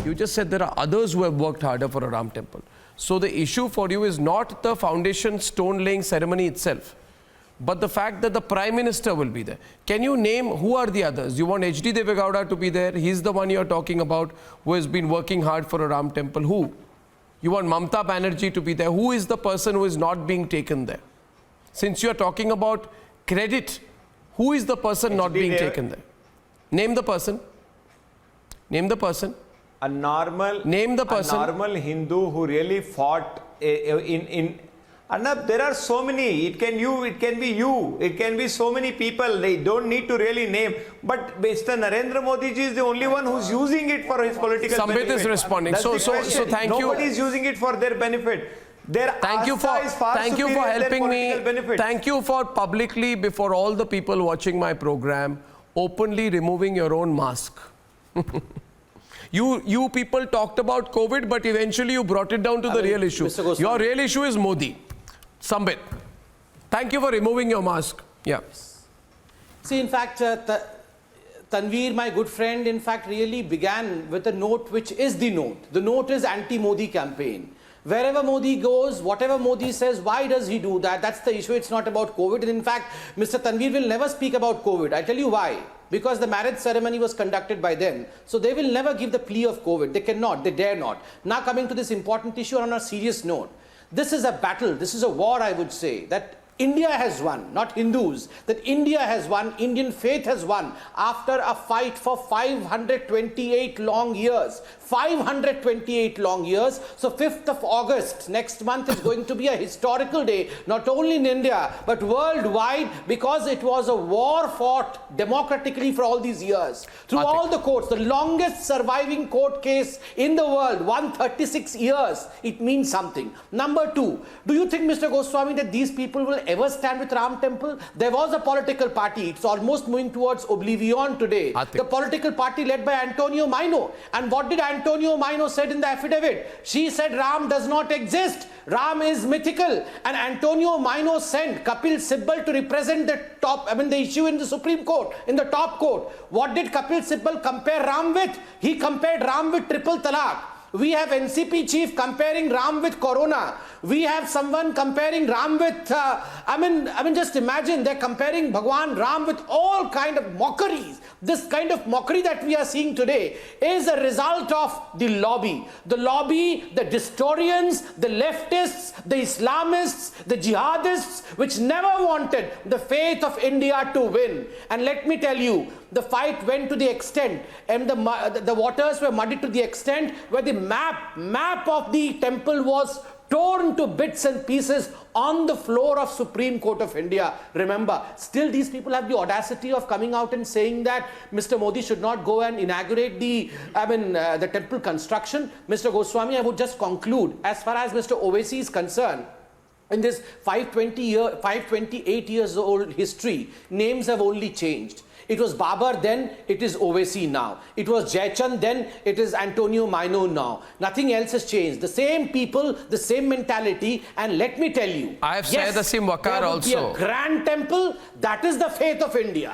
You just said there are others who have worked harder for a Ram temple. So the issue for you is not the foundation stone laying ceremony itself, but the fact that the Prime Minister will be there. Can you name who are the others? You want H.D. Deve Gowda to be there? He's the one you're talking about who has been working hard for a Ram temple. Who? You want Mamta Banerjee to be there? Who is the person who is not being taken there? Since you're talking about credit, who is the person not being taken there? Name the person. Name the person. A normal Hindu who really fought in Arnab, there are so many. It can be you. It can be so many people. They don't need to really name. But Mr. Narendra Modi ji is the only one who's using it for his political benefit. Sambit is responding. So thank you. Nobody is using it for their benefit. Thank you for helping me. Thank you for publicly, before all the people watching my program, openly removing your own mask. You people talked about COVID, but eventually you brought it down to the real issue. Your real issue is Modi. Sambit, thank you for removing your mask. Yeah. See, in fact, Tanveer, my good friend, in fact, really began with a note which is the note. The note is anti-Modi campaign. Wherever Modi goes, whatever Modi says, why does he do that? That's the issue. It's not about COVID. And in fact, Mr. Tanveer will never speak about COVID. I'll tell you why. Because the marriage ceremony was conducted by them. So they will never give the plea of COVID. They cannot. They dare not. Now coming to this important issue on a serious note. This is a battle. This is a war, I would say, that India has won, not Hindus, that India has won, Indian faith has won after a fight for 528 long years. 528 long years. So 5th of August next month is going to be a historical day, not only in India, but worldwide, because it was a war fought democratically for all these years. Through all the courts, the longest surviving court case in the world, 136 years. It means something. Number two, do you think, Mr. Goswami, that these people will ever stand with Ram Temple? There was a political party. It's almost moving towards oblivion today. The political party led by Antonio Maino. And what did Antonio Maino said in the affidavit? She said Ram does not exist. Ram is mythical. And Antonio Maino sent Kapil Sibal to represent the issue in the Supreme Court, in the top court. What did Kapil Sibal compare Ram with? He compared Ram with triple talaq. We have NCP chief comparing Ram with Corona. We have someone comparing Ram with, just imagine they're comparing Bhagwan Ram with all kind of mockeries. This kind of mockery that we are seeing today is a result of the lobby. The lobby, the historians, the leftists, the Islamists, the jihadists, which never wanted the faith of India to win. And let me tell you, the fight went to the extent, and the waters were muddied to the extent where the map of the temple was torn to bits and pieces on the floor of Supreme Court of India. Remember, still these people have the audacity of coming out and saying that Mr. Modi should not go and inaugurate the temple construction. Mr. Goswami, I would just conclude, as far as Mr. Owaisi is concerned, in this 528 years old history, names have only changed. It was Babar then, it is Owaisi now. It was Jaichand then, it is Antonio Maino now. Nothing else has changed. The same people, the same mentality, and let me tell you, I have said the same Wakar also. There would be a grand temple. That is the faith of India.